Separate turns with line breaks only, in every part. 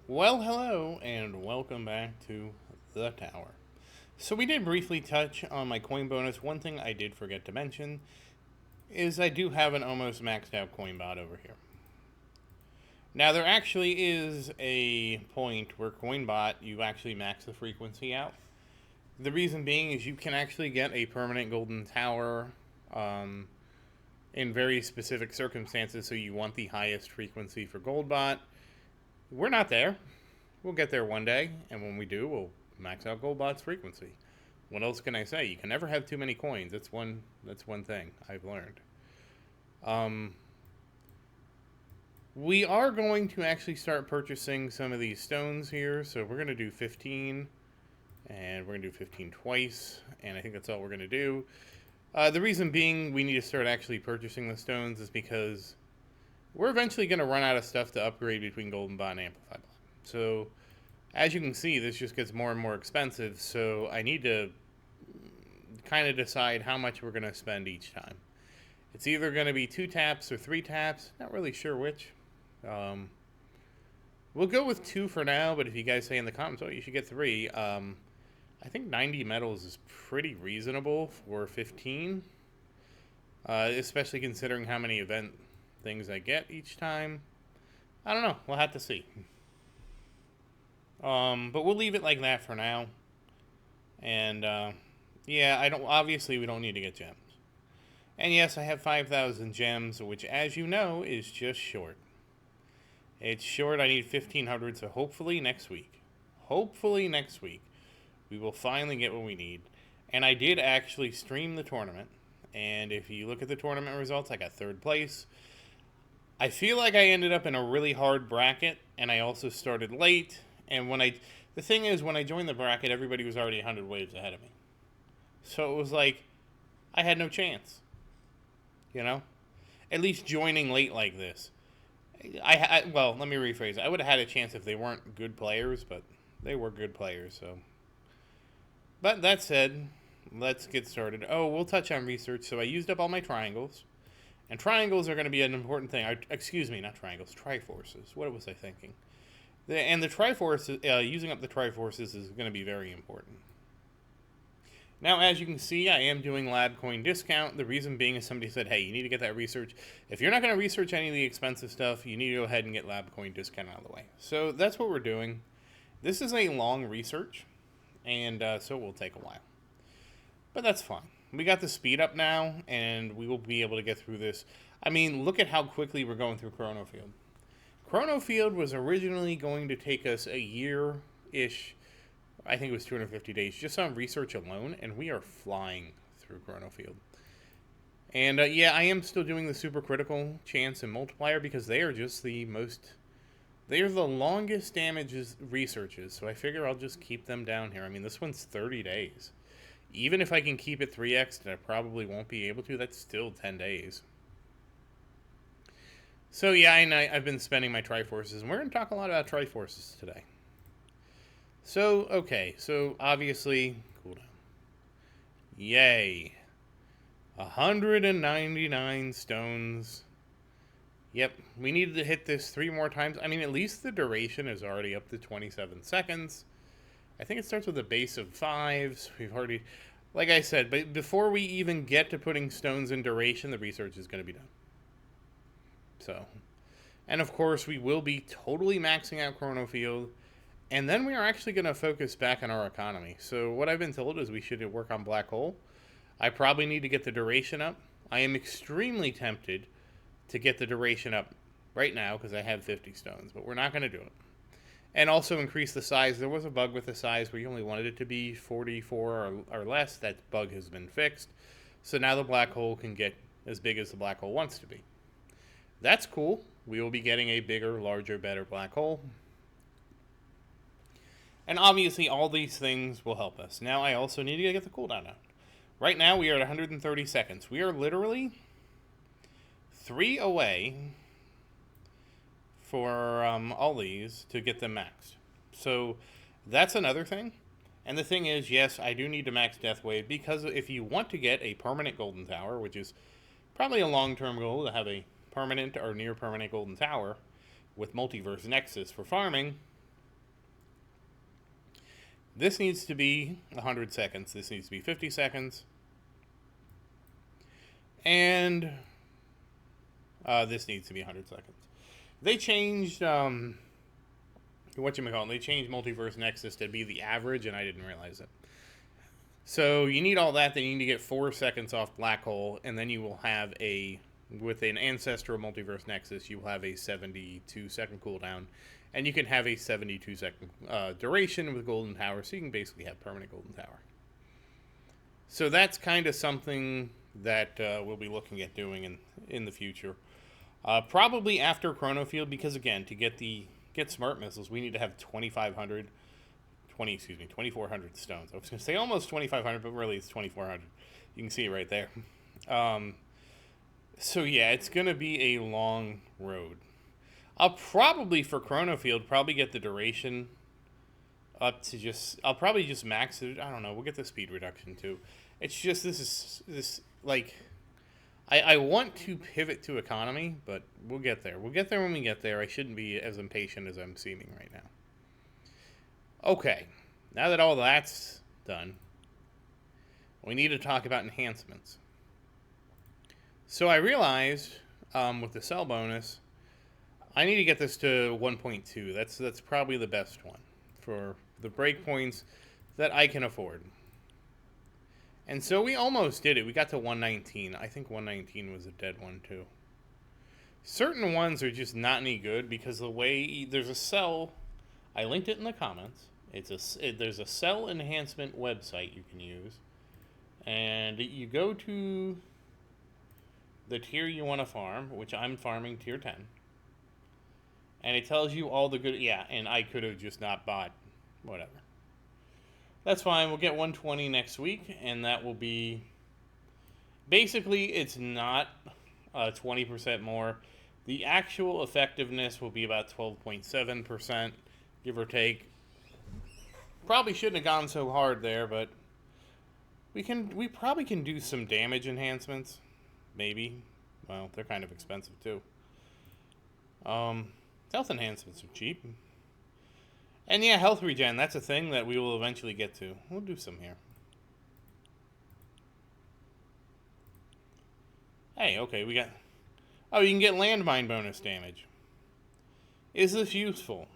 Well, hello, and welcome back to the tower. So, we did briefly touch on my coin bonus. One thing I did forget to mention is I do have an almost maxed out coin bot over here. Now, there actually is a point where Coinbot, you actually max the frequency out. The reason being is you can actually get a permanent golden tower in very specific circumstances, so you want the highest frequency for Goldbot. We're not there. We'll get there one day, and when we do, we'll max out Goldbot's frequency. What else can I say? You can never have too many coins. That's one thing I've learned. We are going to actually start purchasing some of these stones here. So we're going to do 15, and we're going to do 15 twice, and I think that's all we're going to do. The reason being we need to start actually purchasing the stones is because we're eventually going to run out of stuff to upgrade between Golden Bot and Amplify Bot. So, as you can see, this just gets more and more expensive, so I need to kind of decide how much we're going to spend each time. It's either going to be 2 taps or 3 taps, not really sure which. We'll go with 2 for now, but if you guys say in the comments, oh, you should get 3, I think 90 medals is pretty reasonable for 15, especially considering how many event things I get each time. I don't know. We'll have to see. But we'll leave it like that for now. And yeah, obviously we don't need to get gems. And yes, I have 5,000 gems, which, as you know, is just short. It's short. I need 1,500, so hopefully next week. We will finally get what we need. And I did actually stream the tournament. And if you look at the tournament results, I got 3rd place. I feel like I ended up in a really hard bracket, and I also started late. And the thing is, when I joined the bracket, everybody was already 100 waves ahead of me. So it was like, I had no chance. You know? At least joining late like this. Well, let me rephrase. I would have had a chance if they weren't good players, but they were good players, so. But that said, let's get started. Oh, we'll touch on research. So I used up all my triangles. And triangles are going to be an important thing. Excuse me, not triangles, triforces. What was I thinking? And the triforces, using up the triforces is going to be very important. Now, as you can see, I am doing lab coin discount. The reason being is somebody said, hey, you need to get that research. If you're not going to research any of the expensive stuff, you need to go ahead and get lab coin discount out of the way. So that's what we're doing. This is a long research, and so it will take a while. But that's fine. We got the speed up now, and we will be able to get through this. I mean, look at how quickly we're going through Chrono Field. Chrono Field was originally going to take us a year-ish. I think it was 250 days just on research alone, and we are flying through Chrono Field. And yeah, I am still doing the super critical chance and multiplier because they are just the longest damages researches, so I figure I'll just keep them down here. I mean, this one's 30 days. Even if I can keep it 3x, and I probably won't be able to, that's still 10 days. So yeah, I've been spending my Triforces, and we're going to talk a lot about Triforces today. So, okay, so obviously, cooldown. Yay. 199 stones. Yep, we needed to hit this 3 more times. I mean, at least the duration is already up to 27 seconds. I think it starts with a base of 5. So we've already, like I said, but before we even get to putting stones in duration, the research is going to be done. So, and of course, we will be totally maxing out Chrono Field. And then we are actually going to focus back on our economy. So what I've been told is we should work on Black Hole. I probably need to get the duration up. I am extremely tempted to get the duration up right now because I have 50 stones, but we're not going to do it. And also increase the size. There was a bug with the size where you only wanted it to be 44 or less. That bug has been fixed. So now the black hole can get as big as the black hole wants to be. That's cool. We will be getting a bigger, larger, better black hole. And obviously all these things will help us. Now I also need to get the cooldown out. Right now we are at 130 seconds. We are literally 3 away for all these to get them maxed. So that's another thing. And the thing is, yes, I do need to max Death Wave because if you want to get a permanent Golden Tower, which is probably a long-term goal to have a permanent or near-permanent Golden Tower with Multiverse Nexus for farming, This needs to be 100 seconds. This needs to be 50 seconds. And this needs to be 100 seconds. They changed, whatchamacallit, they changed Multiverse Nexus to be the average, and I didn't realize it. So you need all that, then you need to get 4 seconds off Black Hole, and then you will have with an Ancestral Multiverse Nexus, you will have a 72 second cooldown. And you can have a 72 second duration with Golden Tower, so you can basically have permanent Golden Tower. So that's kind of something that we'll be looking at doing in the future. Probably after Chrono Field, because again, to get Smart Missiles, we need to have 2,400 stones. I was going to say almost 2,500, but really it's 2,400. You can see it right there. So yeah, it's going to be a long road. I'll probably, for Chrono Field, get the duration up to I'll probably just max it. I don't know. We'll get the speed reduction too. It's just, I want to pivot to economy, but we'll get there. We'll get there when we get there. I shouldn't be as impatient as I'm seeming right now. Okay. Now that all that's done, we need to talk about enhancements. So I realized, with the cell bonus, I need to get this to 1.2. That's probably the best one for the breakpoints that I can afford. And so we almost did it. We got to 119. I think 119 was a dead one too. Certain ones are just not any good because the way there's a cell, I linked it in the comments. There's a cell enhancement website you can use, and you go to the tier you want to farm, which I'm farming tier 10. And it tells you all the good... Yeah, and I could have just not bought... Whatever. That's fine. We'll get 120 next week, and that will be... Basically, it's not 20% more. The actual effectiveness will be about 12.7%, give or take. Probably shouldn't have gone so hard there, but... We probably can do some damage enhancements. Maybe. Well, they're kind of expensive, too. Health enhancements are cheap. And yeah, health regen, that's a thing that we will eventually get to. We'll do some here. Hey, okay, we got... Oh, you can get landmine bonus damage. Is this useful?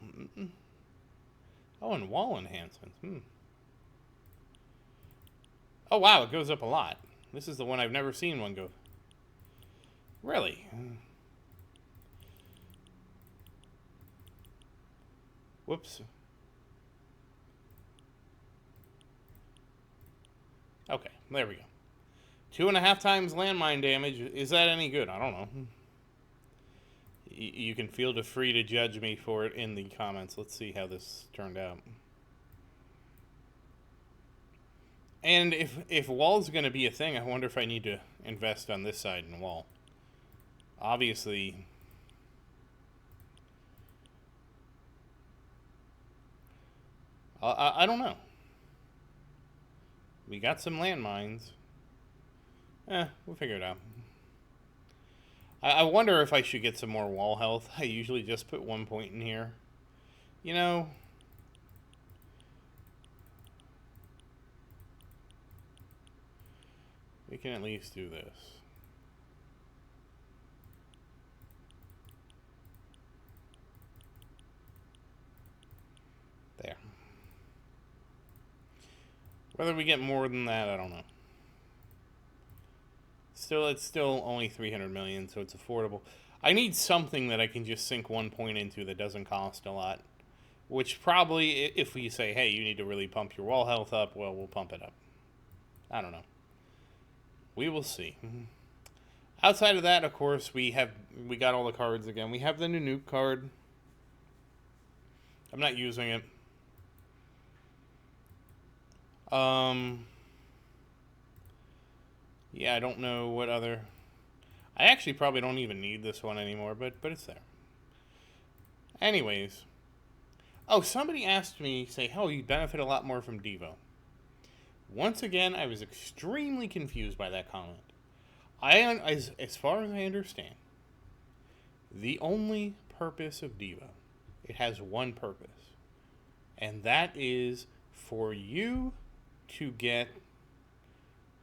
Oh, and wall enhancements. Oh, wow, it goes up a lot. This is the one I've never seen one go. Really? Whoops. Okay, there we go. 2.5 times landmine damage. Is that any good? I don't know. You can feel free to judge me for it in the comments. Let's see how this turned out. And if wall's going to be a thing, I wonder if I need to invest on this side in wall. Obviously... I don't know. We got some landmines. We'll figure it out. I wonder if I should get some more wall health. I usually just put 1 point in here. You know... We can at least do this. There. Whether we get more than that, I don't know. Still, it's still only 300 million, so it's affordable. I need something that I can just sink 1 point into that doesn't cost a lot. Which probably, if we say, hey, you need to really pump your wall health up, well, we'll pump it up. I don't know. We will see. Outside of that, of course, we got all the cards again. We have the new nuke card. I'm not using it. Yeah, I don't know what other... I actually probably don't even need this one anymore, but it's there. Anyways. Oh, somebody asked me, say, oh, you benefit a lot more from Devo. Once again, I was extremely confused by that comment. As far as I understand, the only purpose of Devo, it has one purpose, and that is for you to get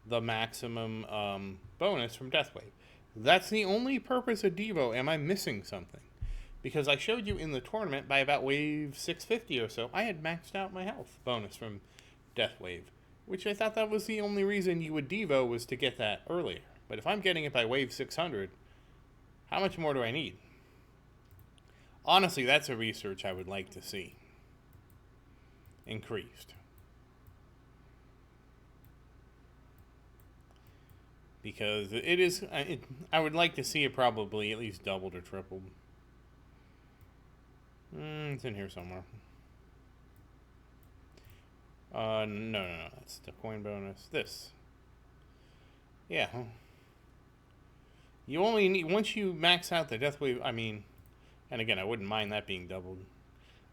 the maximum bonus from Deathwave. That's the only purpose of Devo. Am I missing something? Because I showed you in the tournament by about wave 650 or so, I had maxed out my health bonus from Deathwave, which I thought that was the only reason you would Devo was to get that earlier. But if I'm getting it by wave 600, how much more do I need? Honestly, that's a research I would like to see increased. Because it is, I would like to see it probably at least doubled or tripled. It's in here somewhere. No, that's the coin bonus. This. Yeah. You only need, once you max out the Deathwave, I mean, and again, I wouldn't mind that being doubled.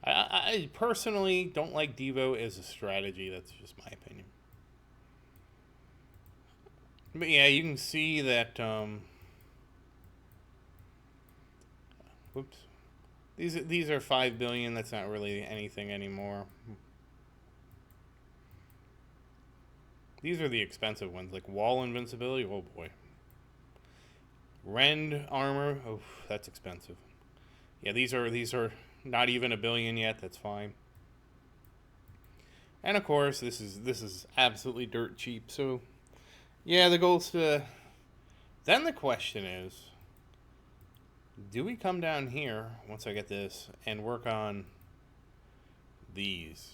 I personally don't like Devo as a strategy. That's just my opinion. But yeah, you can see that, whoops. These are 5 billion. That's not really anything anymore. These are the expensive ones, like wall invincibility. Oh boy. Rend armor. Oh, that's expensive. Yeah, these are not even a billion yet. That's fine. And of course, this is absolutely dirt cheap. So, yeah, the goal's to. Then the question is, do we come down here once I get this and work on these?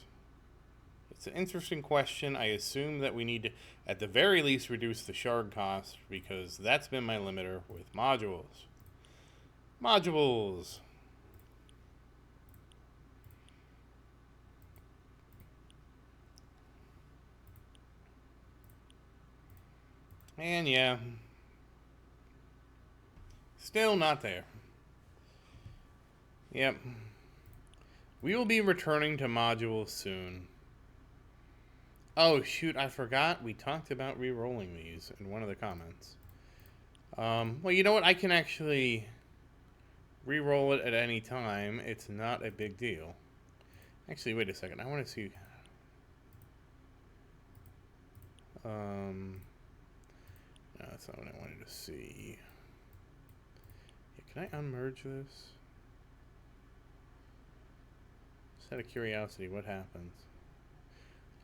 It's an interesting question. I assume that we need to, at the very least, reduce the shard cost because that's been my limiter with modules. Modules. And yeah, still not there. Yep. We will be returning to modules soon. Oh, shoot, I forgot. We talked about re-rolling these in one of the comments. Well, you know what? I can actually re-roll it at any time. It's not a big deal. Actually, wait a second. I want to see. No, that's not what I wanted to see. Yeah, can I unmerge this? Just out of curiosity, what happens?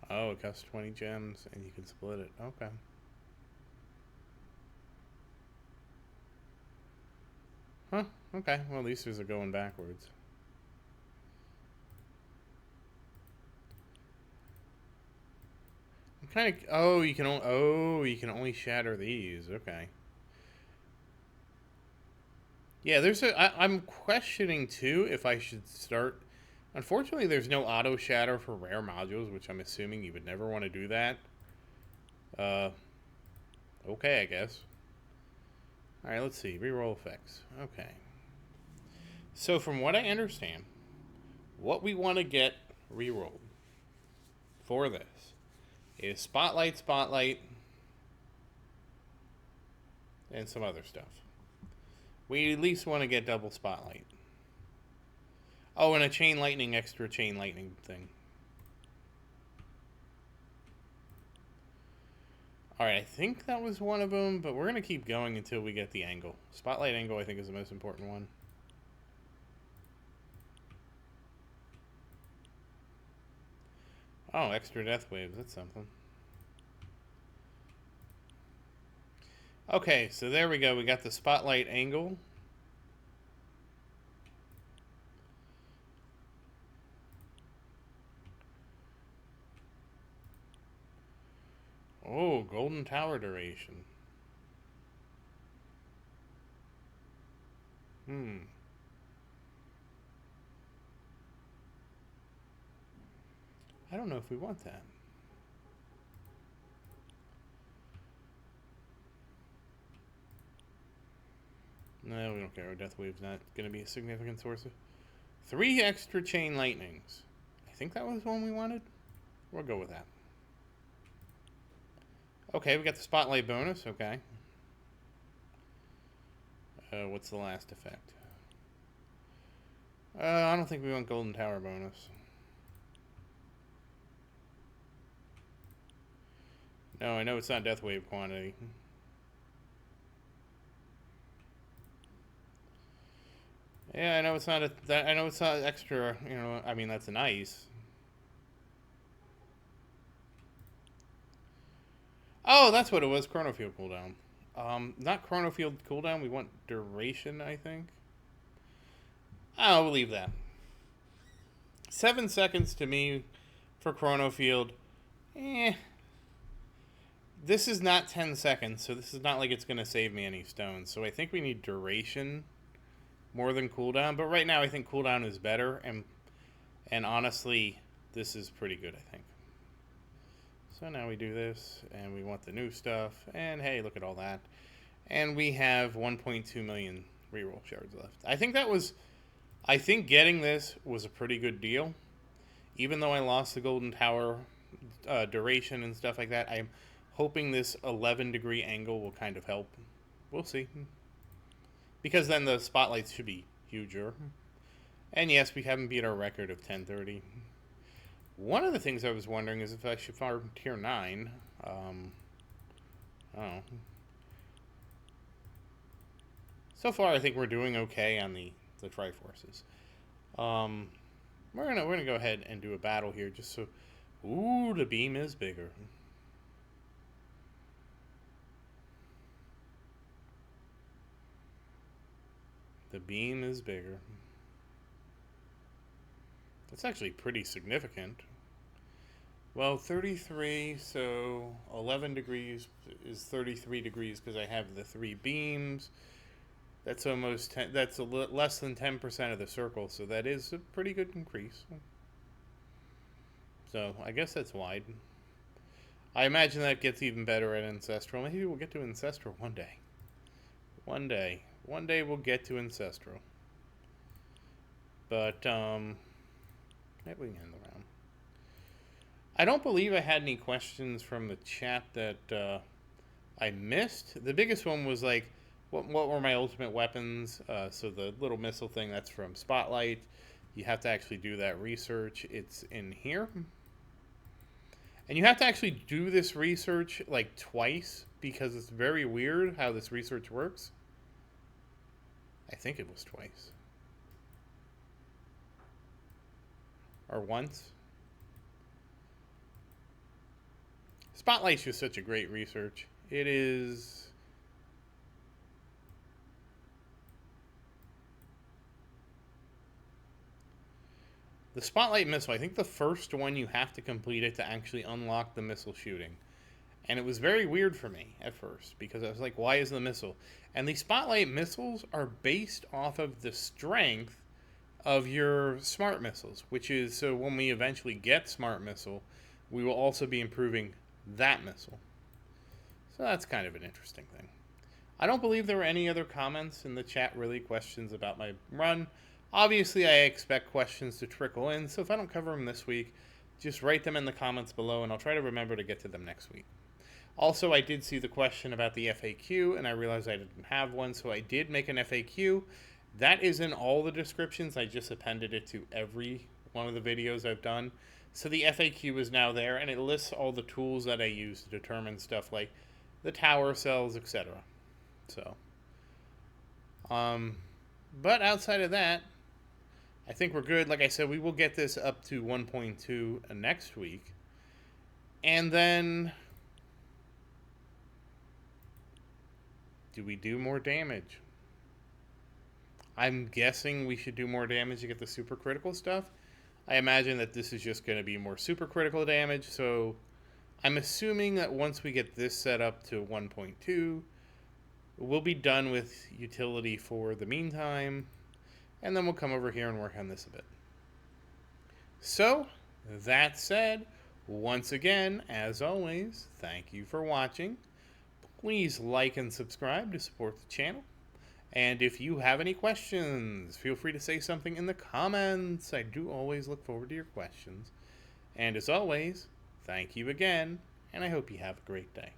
Oh, it costs 20 gems, and you can split it. Okay. Huh, okay. Well, at least there's a going backwards. I'm kind of... Oh, you can only shatter these. Okay. Yeah, I'm questioning, too, if I should start... Unfortunately, there's no auto shatter for rare modules, which I'm assuming you would never want to do that. Okay, I guess. Alright, let's see. Reroll effects. Okay. So, from what I understand, what we want to get rerolled for this is Spotlight, Spotlight, and some other stuff. We at least want to get double Spotlight. Oh, and a Chain Lightning, extra Chain Lightning thing. Alright, I think that was one of them, but we're going to keep going until we get the angle. Spotlight angle, I think, is the most important one. Oh, extra death waves, that's something. Okay, so there we go. We got the Spotlight angle. Oh, Golden Tower duration. I don't know if we want that. No, we don't care. Death Wave's not going to be a significant source of... 3 extra Chain Lightnings. I think that was one we wanted. We'll go with that. Okay, we got the Spotlight bonus. Okay. What's the last effect? I don't think we want Golden Tower bonus. No, I know it's not death wave quantity. Yeah, I know it's not I know it's not extra. You know, I mean that's nice. Oh, that's what it was. Chronofield cooldown. Not Chronofield cooldown. We want duration, I think. Oh, we'll leave that. 7 seconds to me for Chronofield. Eh. This is not 10 seconds, so this is not like it's going to save me any stones. So I think we need duration more than cooldown. But right now I think cooldown is better. And honestly, this is pretty good, I think. So now we do this, and we want the new stuff. And hey, look at all that. And we have 1.2 million reroll shards left. I think getting this was a pretty good deal. Even though I lost the Golden Tower duration and stuff like that, I'm hoping this 11-degree angle will kind of help. We'll see. Because then the spotlights should be huger. And yes, we haven't beat our record of 1030. One of the things I was wondering is if I should farm tier 9. I don't know. So far, I think we're doing okay on the Triforces. We're gonna go ahead and do a battle here, just so. Ooh, the beam is bigger. The beam is bigger. That's actually pretty significant. Well, 33, so 11 degrees is 33 degrees because I have the 3 beams. That's almost 10, that's less than 10% of the circle, so that is a pretty good increase. So I guess that's wide. I imagine that gets even better at Ancestral. Maybe we'll get to Ancestral one day. One day. One day we'll get to Ancestral. But, maybe we can end the round. I don't believe I had any questions from the chat that I missed. The biggest one was like, what were my ultimate weapons? So the little missile thing, that's from Spotlight. You have to actually do that research. It's in here. And you have to actually do this research like twice because it's very weird how this research works. I think it was twice. Or once. Spotlight's just such a great research. It is. The Spotlight missile, I think the first one you have to complete it to actually unlock the missile shooting. And it was very weird for me at first because I was like, why is the missile? And the Spotlight missiles are based off of the strength of your smart missiles, which is, so when we eventually get smart missile, we will also be improving that missile. So that's kind of an interesting thing. I don't believe there were any other comments in the chat, really, questions about my run. Obviously, I expect questions to trickle in, so if I don't cover them this week, just write them in the comments below, and I'll try to remember to get to them next week. Also, I did see the question about the FAQ, and I realized I didn't have one, so I did make an FAQ. That is in all the descriptions. I just appended it to every one of the videos I've done. So the FAQ is now there, and it lists all the tools that I use to determine stuff like the tower cells, etc. So, but outside of that, I think we're good. Like I said, we will get this up to 1.2 next week. And then, do we do more damage? I'm guessing we should do more damage to get the super critical stuff. I imagine that this is just going to be more super critical damage. So I'm assuming that once we get this set up to 1.2, we'll be done with utility for the meantime. And then we'll come over here and work on this a bit. So, that said, once again, as always, thank you for watching. Please like and subscribe to support the channel. And if you have any questions, feel free to say something in the comments. I do always look forward to your questions. And as always, thank you again, and I hope you have a great day.